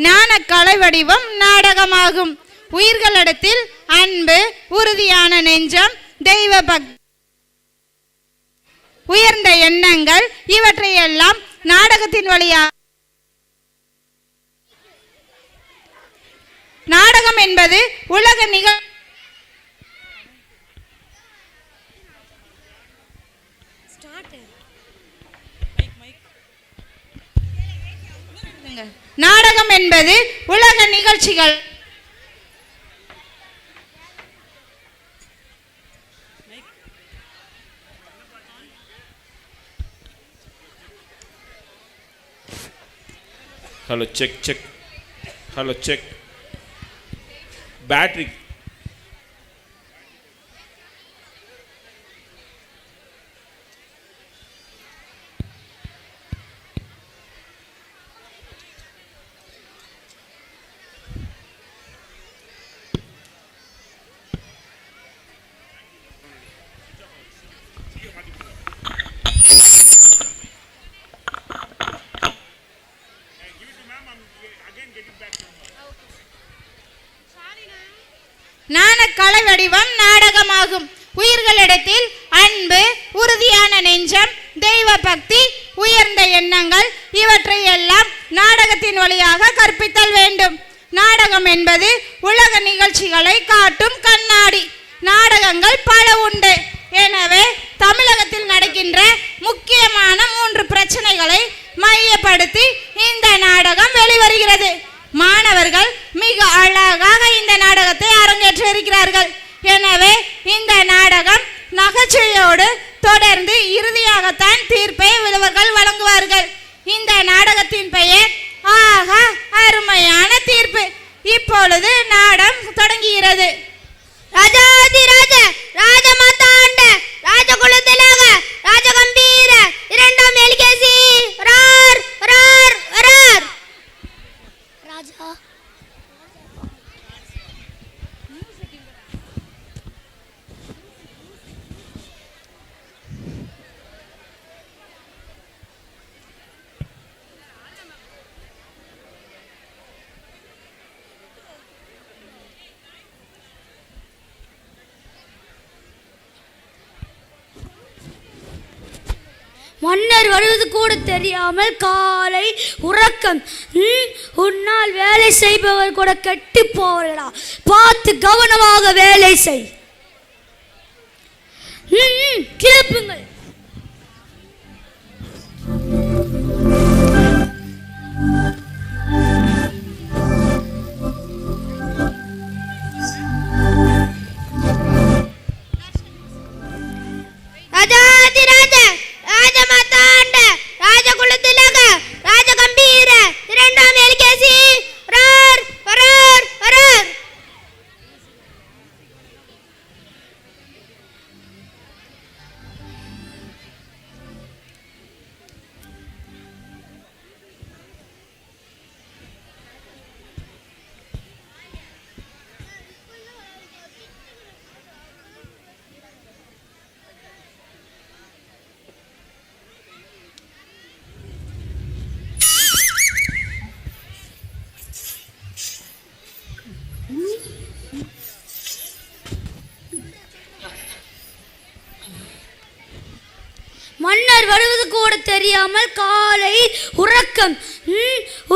ஞான கலை வடிவம் நாடகமாகும். உயிர்களிடத்தில் அன்பு, உறுதியான நெஞ்சம், தெய்வ பக்தி, உயர்ந்த எண்ணங்கள் இவற்றையெல்லாம் நாடகத்தின் வழியாக நாடகம் என்பது உலக நாடகம் என்பது உலக நிகழ்ச்சிகள் Hello, check. Hello, check. Battery. ஞான கலை வடிவம் நாடகமாகும். உயிர்களிடத்தில் அன்பு, உறுதியான நெஞ்சம், தெய்வ பக்தி, உயர்ந்த எண்ணங்கள் இவற்றையெல்லாம் நாடகத்தின் வழியாக கற்பித்தல் வேண்டும். நாடகம் என்பது உலக நிகழ்ச்சிகளை காட்டும் கண்ணாடி. நாடகங்கள் பல உண்டு. எனவே தமிழகத்தில் நடக்கின்ற முக்கியமான 3 பிரச்சனைகளை மையப்படுத்தி இந்த நாடகம் வெளிவருகிறது. மாணவர்கள் மிக அழகாக இந்த நாடகத்தை அரங்கேற்ற இருக்கிறார்கள். எனவே இந்த நாடகம் நகைச்சுவையோடு தொடர்ந்து இறுதியாகத்தான் தீர்ப்பை இவர்கள் வழங்குவார்கள். இந்த நாடகத்தின் பெயர் ஆகா அருமையான தீர்ப்பு. இப்பொழுது நாடகம் தொடங்குகிறது. ராஜாதிராஜ ராஜமாதாண்ட ராஜகுலத்திலக ராஜகம்பீர இரண்டாம் எலிகேசி ரார் ரார் ரார் ராஜா. மன்னர் வருவது கூட தெரியாமல் காலை உறக்கம். உன்னால் வேலை செய்பவர் கூட கெட்டு போவர்களா? பார்த்து கவனமாக வேலை செய். கிளப்புங்கள். மன்னர் வருவது கூட தெரியாமல் காலை உறக்கம்.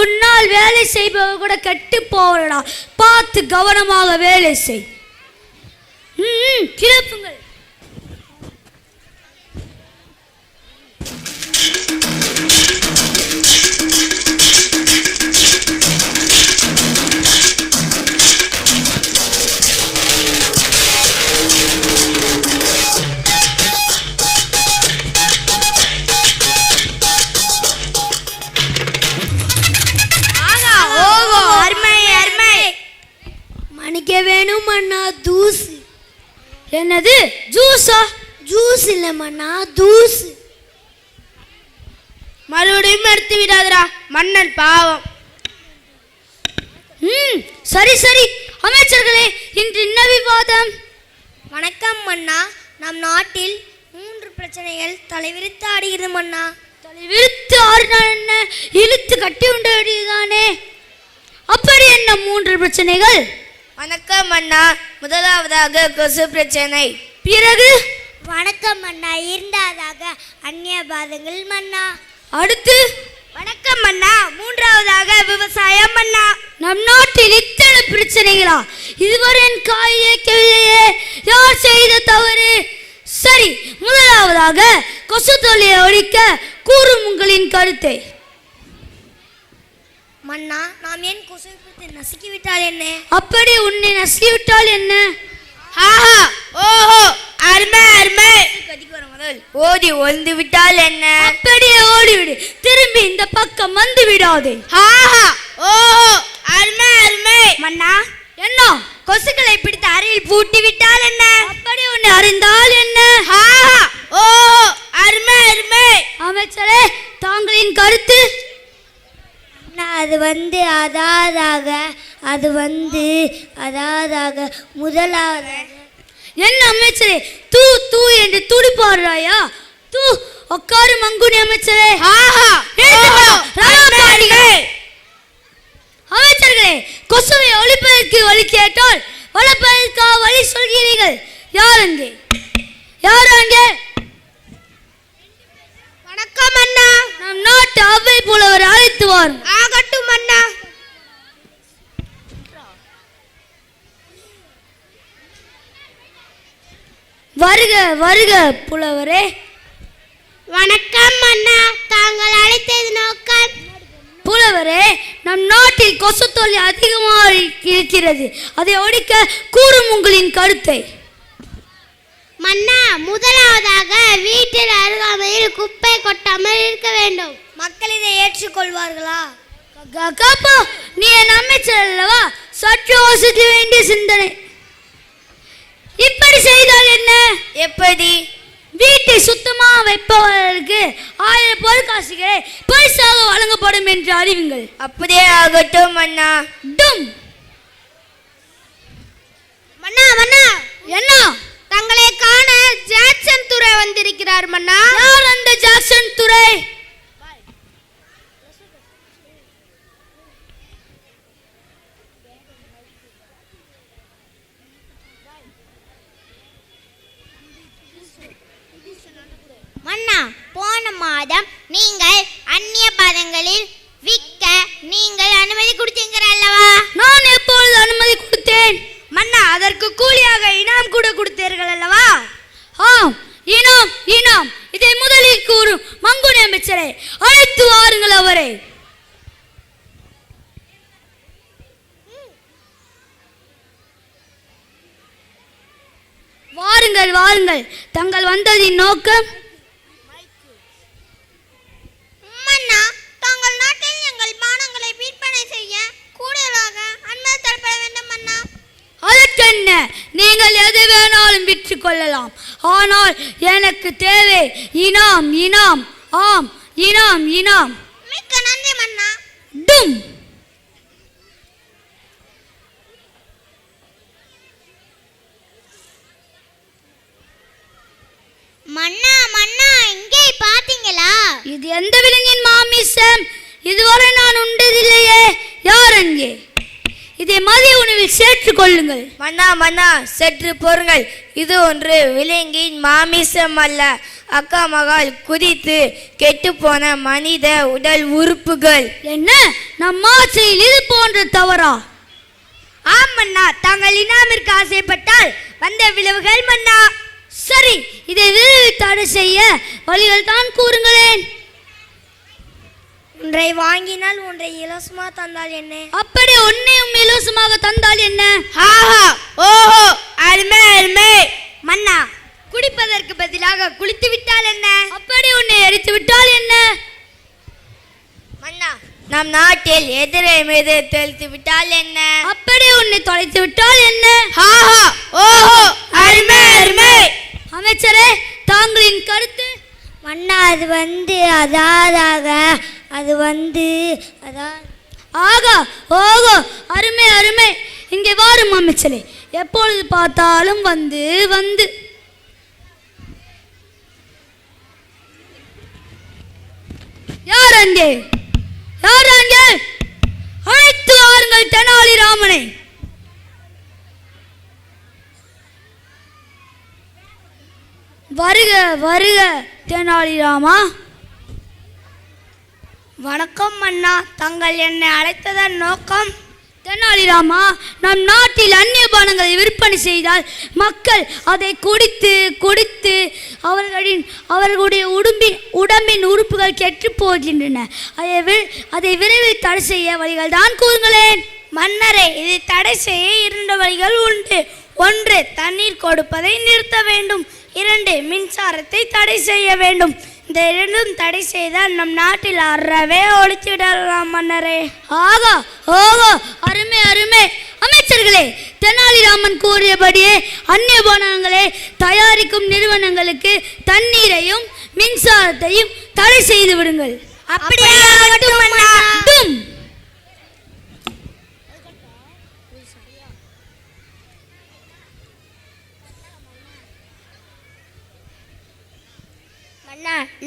உன்னால் வேலை செய்பவர் கூட கெட்டு போவர்களா? பார்த்து கவனமாக வேலை செய். கிளப்புங்கள். வேணும் மன்னா தூசு. என்னது ஜூஸா? ஜூஸ் இல்ல மன்னா தூசு. மறுபடியும் எடுத்து விடாதடா, மன்னன் பாவம். சரி சரி அமைச்சர்களே, இன்று என்ன விவாதம்? வணக்கம் மன்னா. நம் நாட்டில் 3 பிரச்சனைகள் தலைவிரித்து ஆடுகிறது மன்னா. தலைவிரித்து ஆடினா என்ன? இழுத்து கட்டி உண்ட வேண்டியதுதானே. அப்படி என்ன 3 பிரச்சனைகள்? வணக்கம் அண்ணா. முதலாவதாக கொசு பிரச்சனை. பிறகு வணக்கம் அண்ணா. இரண்டாவதாக அந்நிய பாதங்கள் மன்னா. அடுத்து வணக்கம் அண்ணா. மூன்றாவதாக விவசாயம் அண்ணா. நம் நாட்டில் இத்தனை பிரச்சனைகளா? இதுவரை என் காய் கேட்கவில்லையே. யார் செய்த தவறு? சரி, முதலாவதாக கொசு தொல்லையை ஒழிக்க கூறும் உங்களின் கருத்தை. மன்னா, நாம் ஏன் கொசு நசுக்கிவிட்டால் என்ன? அப்படி உன்னை நசுக்கிவிட்டால் என்ன? ஆஹா, ஓஹோ, அருமை அருமை. ஓடி ஒளிந்து விட்டால் என்ன? அப்படியே ஓடிவிடு, திரும்பி இந்த பக்கம் வந்து விடாதே. ஆஹா, ஓஹோ, அருமை அருமை. மன்னா, என்ன? கொசுக்களை பிடித்து அறையில் பூட்டி விட்டால் என்ன? அப்படி உன்னை அறிந்தால் என்ன? ஆஹா, ஓஹோ, அருமை அருமை. அமைச்சரே, தாங்களின் கருத்து? அதாதாக முதலாவதாக என்ன அமைச்சரே, தூ தூ என்று துடிப்பாடுறாயா? தூ, உட்காரு மங்குனி அமைச்சரே. ஆஹா, ஓஹோ, அருமை அருமை. அமைச்சர்களே, கொசுவை ஒழிப்பதற்கு வழி கேட்டால் வளர்ப்பதற்காக வழி சொல்கிறீர்கள். யார் அங்கே? யார் அங்கே? வணக்கம் அண்ணா. நம் நாட்டு அவை புலவர் அழைத்து வாரும். ஆகட்டும் அண்ணா. வருக வருக புலவரே. வணக்கம் அண்ணா. தாங்கள் அழைத்தது நோக்கம்? புலவரே, நம் நாட்டில் கொசு தொல்லை அதிகமாக இருக்கிறது. அதை ஒழிக்க கூறும் உங்களின் கருத்தை. மன்னா, முதலாவதாக வீட்டில் அருகாமையில் குப்பை கொட்டாமல் இருக்க வேண்டும். மக்கள் இதை ஏற்றுக்கொள்வார்களா? காப்பா, நீ என் அமைச்சர் அல்லவா? சற்று யோசிக்க வேண்டிய சிந்தனை. இப்படி செய்தால் என்ன? எப்படி? வீட்டை சுத்தமாக வைப்பவர்களுக்கு 1000 பொற்காசுகளை பரிசாக வழங்கப்படும் என்று அறிவுங்கள். அப்படியே ஆகட்டும் அண்ணா. டும். மன்னா, மன்னா, என்ன? தங்களை காண ஜாக்சன் துரை வந்திருக்கிறார் மன்னா. யார் அந்த ஜாக்சன் துரை? மன்னா, போன மாதம் நீங்கள் அந்நிய பாதங்களில் விற்க நீங்கள் அனுமதி கொடுத்தீங்க அல்லவா? நான் எப்பொழுது அனுமதி கொடுத்தேன்? மன்னா, அதற்கு கூலியாக இனாம் கூட கொடுத்தீர்கள் அல்லவா? ஆம், இனாம் இனாம். இதை முதலில் கூறும் மங்குனி அமைச்சரை அழைத்து வாருங்கள் அவரை. வாருங்கள் வாருங்கள். தங்கள் வந்ததின் நோக்கம்? மன்னா, தங்கள் நாட்டில் எங்கள் பானங்களை விற்பனை செய்ய கூடுதலாக அனுமதி தரப்பட வேண்டும் மன்னா. அதற்கென்ன, நீங்கள் எது வேணாலும் விற்று கொள்ளலாம். ஆனால் எனக்கு தேவை இனாம் இனாம். ஆம், இனாம் இனாம். மிக்க நன்றி மன்னா. டும். மன்னா, மன்னா, இங்கே பாத்தீங்களா? இது எந்த விலங்கின் மாமிசம்? இதுவரை நான் உண்டதில்லையே. யார் அங்கே? இதை மதிய உணவில் சேர்த்துக் கொள்ளுங்கள். மன்னா மன்னா, சற்று பொறுங்கள். இது ஒன்று விலங்கின் மாமிசம் அல்ல. அக்கா மகால் குதித்து கெட்டுப்போன மனித உடல் உறுப்புகள். என்ன, நம் ஆட்சியில் இது போன்ற தவறா? ஆம் மன்னா, தாங்கள் இனாமிற்கு ஆசைப்பட்டால் வந்த விளைவுகள் மன்னா. சரி, இதை விரைவில் தடை செய்ய வழிகள் தான் கூறுங்களேன். ஒன்றை வாங்கினால் ஒன்றை இலவசமா தந்தால் என்ன? அப்படி ஒன்னையும் இலவசமாக தந்தால் என்ன? ஆஹா, ஓஹோ, அருமை அருமை. மன்னா, குடிப்பதற்கு பதிலாக குளித்து விட்டால் என்ன? அப்படி உன்னை எரித்து விட்டால் என்ன? மன்னா, நம் நாட்டில் எதிரை மீது தெளித்து விட்டால் என்ன? அப்படி உன்னை தொலைத்து விட்டால் என்ன? ஆஹா, ஓஹோ, அருமை அருமை. அமைச்சரே, தாங்களின் கருத்து? மன்னா, ஆகா, ஓகோ, அருமை அருமை. இங்கே வாரும் அமைச்சரே. எப்பொழுது பார்த்தாலும் வந்து வந்து. யார் அங்கே? யார் அங்கே? அழைத்து வாருங்கள் தெனாலிராமனை. வருக வருக தெனாலிராமா. வணக்கம் மன்னா, தங்கள் என்னை அழைத்ததன் நோக்கம்? தெனாலிராமா, நம் நாட்டில் அந்நிய பானங்களை விற்பனை செய்தால் மக்கள் அதை குடித்து குடித்து அவர்களுடைய உடம்பின் உறுப்புகள் கெட்டு போகின்றன. அதை விரைவில் தடை செய்ய வழிகள் தான் கூறுங்களேன். மன்னரே, இதை தடை செய்ய 2 வழிகள் உண்டு. 1, தண்ணீர் கொடுப்பதை நிறுத்த வேண்டும். 2, மின்சாரத்தை தடை செய்ய வேண்டும். இந்த 2ம் தடை செய்தால் நம் நாட்டில் அறவே ஒழித்துவிடலாம் மன்னரே. ஆகா ஓகோ, அருமை அருமை. அமைச்சர்களே, தெனாலிராமன் கூறியபடியே அந்நிய பானங்களை தயாரிக்கும் நிறுவனங்களுக்கு தண்ணீரையும் மின்சாரத்தையும் தடை செய்து விடுங்கள். அப்படியே ஆகட்டும் மன்னா.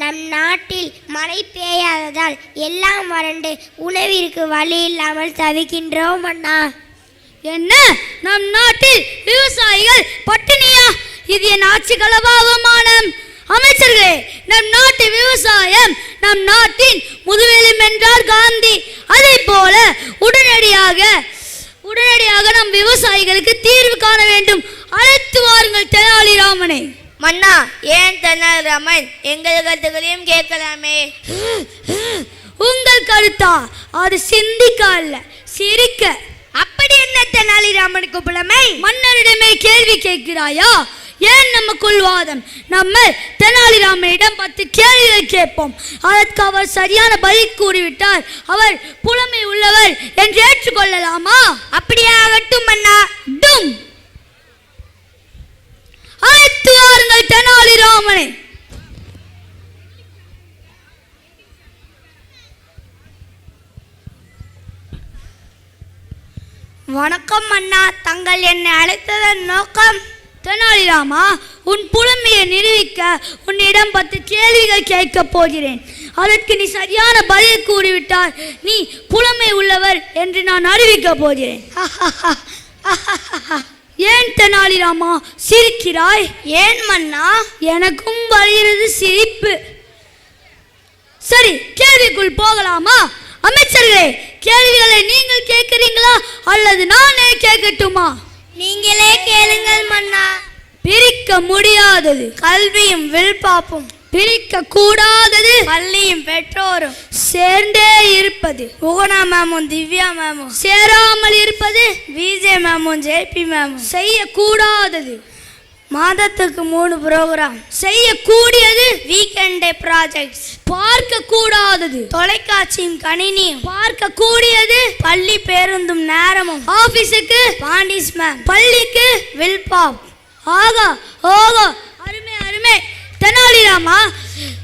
நம் நாட்டில் மழை பெய்யாததால் எல்லாம் வறண்டு உணவிற்கு வழி இல்லாமல் தவிக்கின்றோம் அண்ணா. என்ன, நம் நாட்டில் விவசாயிகள் பட்டினியா? இது என் ஆட்சி களவாவமானம். அமைச்சர்களே, நம் நாட்டு விவசாயம் நம் நாட்டின் முதுகெலும்பு என்றார் காந்தி. அதை போல உடனடியாக நம் விவசாயிகளுக்கு தீர்வு காண வேண்டும். அழைத்து வாருங்கள் தெனாலிராமனை. மன்னா, ஏன் தெனாலிராமன் எங்கள் கருத்துக்களையும் கேட்கலாமே. உங்கள் கருத்தா? அது சிந்திக்க அல்ல, சிரிக்க. அப்படி என்ன தெனாலிராமனுக்கு புலமை? மன்னரிடமே கேள்வி கேட்கிறாயா? ஏன் நமக்குள் வாதம்? நம்ம தெனாலிராமனிடம் 10 கேள்விகள் கேட்போம். அதற்கு அவர் சரியான பதில் கூறிவிட்டார் அவர் புலமை உள்ளவர் என்று ஏற்றுக்கொள்ளலாமா? அப்படியே ஆகட்டும் மன்னா. டும். அழைத்து வாருங்கள் தெனாலிராமனை. வணக்கம் மன்னா, தங்கள் என்னை அழைத்ததன் நோக்கம்? தெனாலிராமா, உன் புலமையை நிரூபிக்க உன்னிடம் 10 கேள்விகள் கேட்கப் போகிறேன். அதற்கு நீ சரியான பதில் கூறிவிட்டால் நீ புலமை உள்ளவர் என்று நான் அறிவிக்கப் போகிறேன். ஏன் தெனாலிராமா சிரிக்கிறாய்? ஏன் மன்னா? எனக்கும் வருகிறது சிரிப்பு. சரி, கேள்விக்குள் போகலாமா? அமைச்சர்களே, கேள்விகளை நீங்கள் கேட்கிறீங்களா அல்லது நானே கேட்கட்டுமா? நீங்களே கேளுங்கள் மன்னா. பிரிக்க முடியாதது கல்வியும் வில்பாப்பும், பிரிக்க கூடாதது பள்ளியும் பெற்றோரும், சேர்ந்தே இருப்பது புவனா மேமும் திவ்யா மேமும், சேராமல் இருப்பது விஜே மேமும் ஜேபி மேமும், செய்யக்கூடாதது மாதத்துக்கு 3 ப்ரோக்ராம், செய்யக்கூடியது வீக்கெண்டே ப்ராஜெக்ட்ஸ், பார்க்க கூடாதது தொலைக்காட்சியும் கணினியும், பார்க்க கூடியது பள்ளி பேருந்தும் நேரமும், ஆபீஸுக்கு பாண்டிஸ் மேம், பள்ளிக்கு வில்பாப். ஆகா ஓகோ, அருமை அருமை. தெனாலிராமா,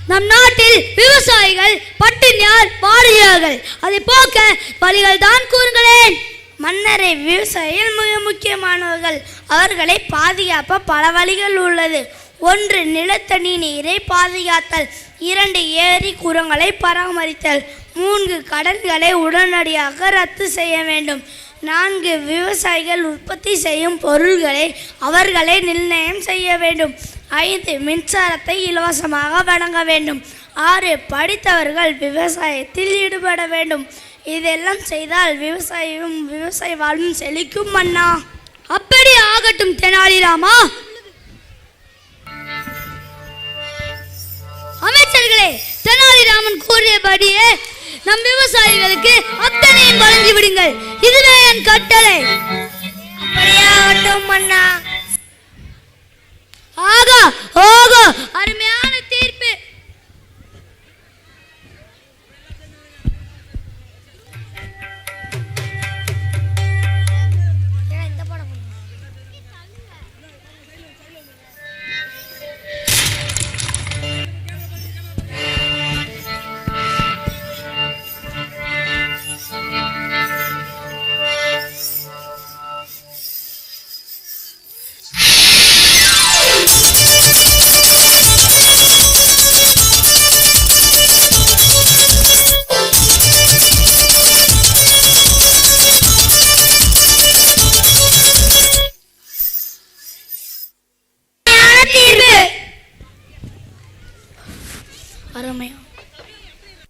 நம் நாட்டில் விவசாயிகள் பட்டினியால் வாடுகிறார்கள். அதை போக்க வழிகள் தான் கூறுங்களேன். மன்னரை, விவசாயிகள் மிக முக்கியமானவர்கள். அவர்களை பாதுகாப்ப பல வழிகள் உள்ளது. 1, நிலத்தடி நீரை பாதுகாத்தல். 2, ஏரி குளங்களை பராமரித்தல். 3, கடன்களை உடனடியாக ரத்து செய்ய வேண்டும். 4, விவசாயிகள் உற்பத்தி செய்யும் பொருள்களை அவர்களே நிர்ணயம் செய்ய வேண்டும். 5, மின்சாரத்தை இலவசமாக வழங்க வேண்டும். 6, படித்தவர்கள் விவசாயத்தில் ஈடுபட வேண்டும். இதெல்லாம் செய்தால் விவசாய வாழ்வும் செழிக்கும் மன்னா. அப்படி ஆகட்டும் தெனாலிராமா. அமைச்சர்களே, தெனாலிராமன் கூறியபடியே நம் விவசாயிகளுக்கு அத்தனையும் வழங்கி விடுங்கள். இதுவே என் கட்டளை. அப்படியாகட்டும் மன்னா. ஆகா ஓகோ, அருமையான தீர்ப்பு. அருமையா